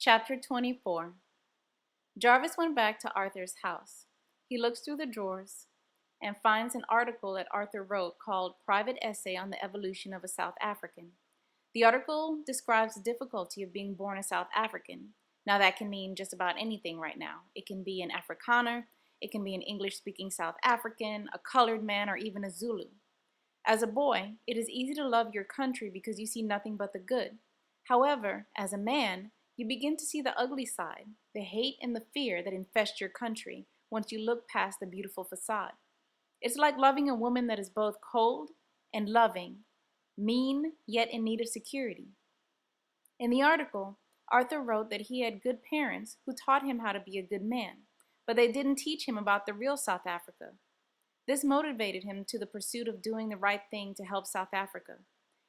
Chapter 24. Jarvis went back to Arthur's house. He looks through the drawers and finds an article that Arthur wrote called Private Essay on the Evolution of a South African. The article describes the difficulty of being born a South African. Now that can mean just about anything right now. It can be an Afrikaner, it can be an English-speaking South African, a colored man, or even a Zulu. As a boy, it is easy to love your country because you see nothing but the good. However, as a man, you begin to see the ugly side, the hate and the fear that infest your country once you look past the beautiful facade. It's like loving a woman that is both cold and loving, mean yet in need of security. In the article, Arthur wrote that he had good parents who taught him how to be a good man, but they didn't teach him about the real South Africa. This motivated him to the pursuit of doing the right thing to help South Africa.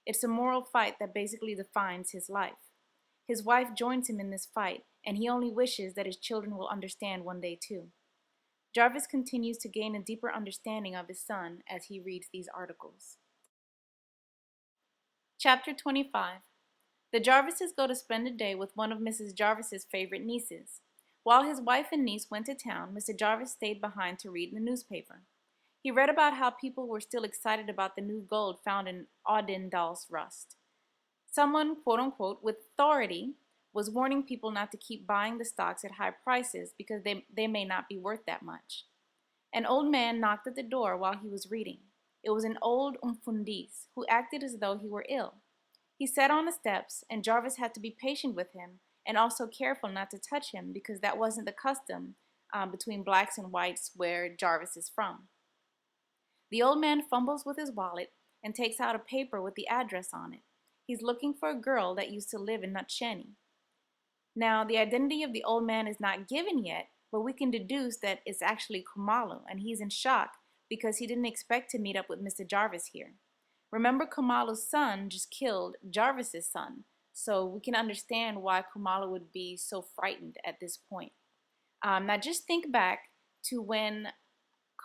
It's a moral fight that basically defines his life. His wife joins him in this fight, and he only wishes that his children will understand one day too. Jarvis continues to gain a deeper understanding of his son as he reads these articles. Chapter 25. The Jarvises go to spend a day with one of Mrs. Jarvis's favorite nieces. While his wife and niece went to town, Mr. Jarvis stayed behind to read the newspaper. He read about how people were still excited about the new gold found in Odendal's rust. Someone, quote-unquote, with authority was warning people not to keep buying the stocks at high prices because they may not be worth that much. An old man knocked at the door while he was reading. It was an old umfundis who acted as though he were ill. He sat on the steps, and Jarvis had to be patient with him and also careful not to touch him because that wasn't the custom between blacks and whites where Jarvis is from. The old man fumbles with his wallet and takes out a paper with the address on it. He's looking for a girl that used to live in Nutsheni. Now, the identity of the old man is not given yet, but we can deduce that it's actually Khumalo, and he's in shock because he didn't expect to meet up with Mr. Jarvis here. Remember, Khumalo's son just killed Jarvis's son, so we can understand why Khumalo would be so frightened at this point. Now, just think back to when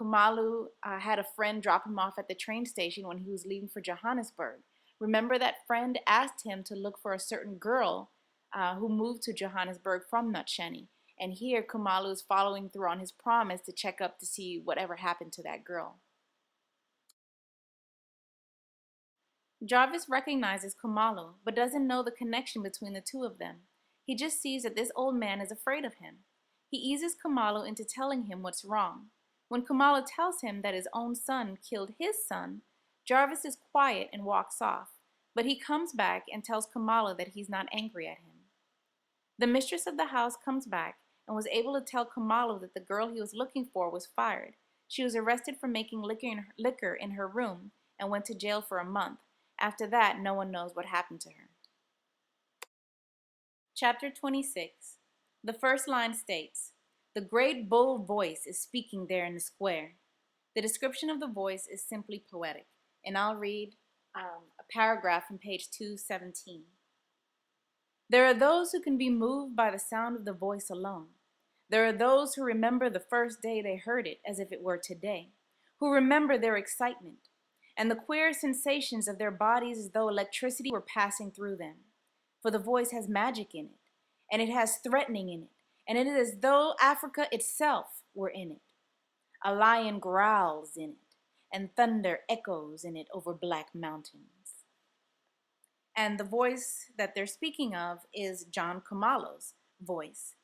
Khumalo had a friend drop him off at the train station when he was leaving for Johannesburg. Remember that friend asked him to look for a certain girl who moved to Johannesburg from Nutsheni. And here Khumalo is following through on his promise to check up to see whatever happened to that girl. Jarvis recognizes Khumalo, but doesn't know the connection between the two of them. He just sees that this old man is afraid of him. He eases Khumalo into telling him what's wrong. When Khumalo tells him that his own son killed his son, Jarvis is quiet and walks off, but he comes back and tells Khumalo that he's not angry at him. The mistress of the house comes back and was able to tell Khumalo that the girl he was looking for was fired. She was arrested for making liquor in her room and went to jail for a month. After that, no one knows what happened to her. Chapter 26. The first line states, "The great bull voice is speaking there in the square." The description of the voice is simply poetic, and I'll read a paragraph from page 217. There are those who can be moved by the sound of the voice alone. There are those who remember the first day they heard it as if it were today, who remember their excitement and the queer sensations of their bodies as though electricity were passing through them. For the voice has magic in it, and it has threatening in it, and it is as though Africa itself were in it. A lion growls in it, and thunder echoes in it over black mountains. And the voice that they're speaking of is John Khumalo's voice.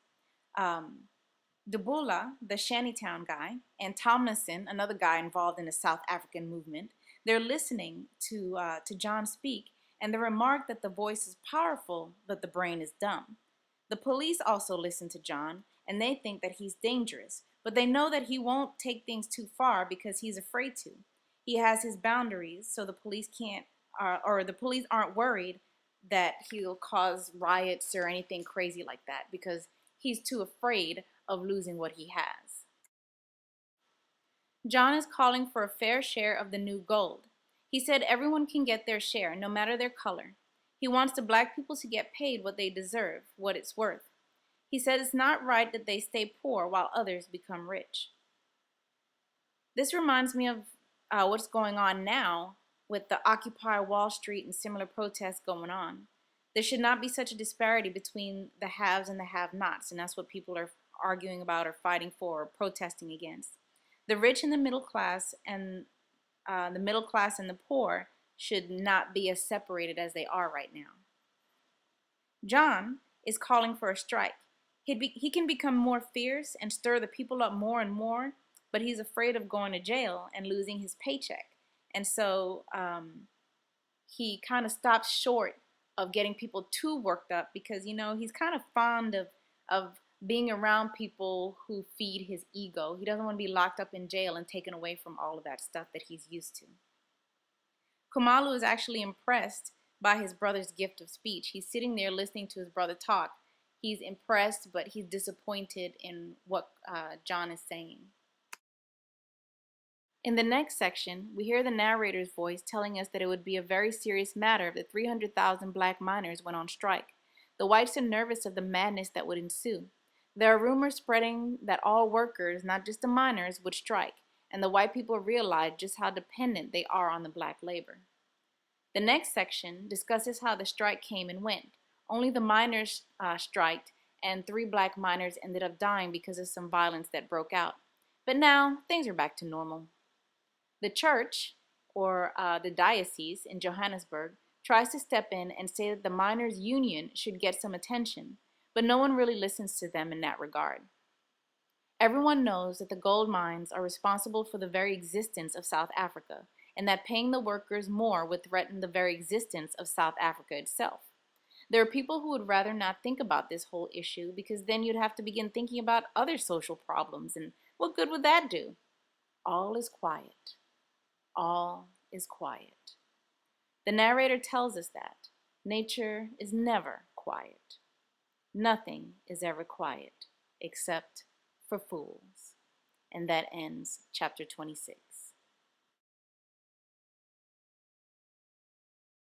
Dubula, the Shantytown guy, and Tomlinson, another guy involved in the South African movement, they're listening to John speak, and they remark that the voice is powerful, but the brain is dumb. The police also listen to John, and they think that he's dangerous, but they know that he won't take things too far because he's afraid to. He has his boundaries, so the police aren't worried that he'll cause riots or anything crazy like that because he's too afraid of losing what he has. John is calling for a fair share of the new gold. He said everyone can get their share, no matter their color. He wants the black people to get paid what they deserve, what it's worth. He said it's not right that they stay poor while others become rich. This reminds me of what's going on now with the Occupy Wall Street and similar protests going on. There should not be such a disparity between the haves and the have-nots, and that's what people are arguing about or fighting for or protesting against. The rich and the middle class and the poor should not be as separated as they are right now. John is calling for a strike. He can become more fierce and stir the people up more and more, but he's afraid of going to jail and losing his paycheck. And so he kind of stops short of getting people too worked up because, he's kind of fond of being around people who feed his ego. He doesn't want to be locked up in jail and taken away from all of that stuff that he's used to. Kumalu is actually impressed by his brother's gift of speech. He's sitting there listening to his brother talk. He's impressed, but he's disappointed in what John is saying. In the next section, we hear the narrator's voice telling us that it would be a very serious matter if the 300,000 black miners went on strike. The whites are nervous of the madness that would ensue. There are rumors spreading that all workers, not just the miners, would strike, and the white people realize just how dependent they are on the black labor. The next section discusses how the strike came and went. Only the miners striked, and 3 black miners ended up dying because of some violence that broke out. But now, things are back to normal. The church, or the diocese in Johannesburg, tries to step in and say that the miners' union should get some attention, but no one really listens to them in that regard. Everyone knows that the gold mines are responsible for the very existence of South Africa, and that paying the workers more would threaten the very existence of South Africa itself. There are people who would rather not think about this whole issue because then you'd have to begin thinking about other social problems, and what good would that do? All is quiet. All is quiet. The narrator tells us that nature is never quiet. Nothing is ever quiet except for fools. And that ends chapter 26.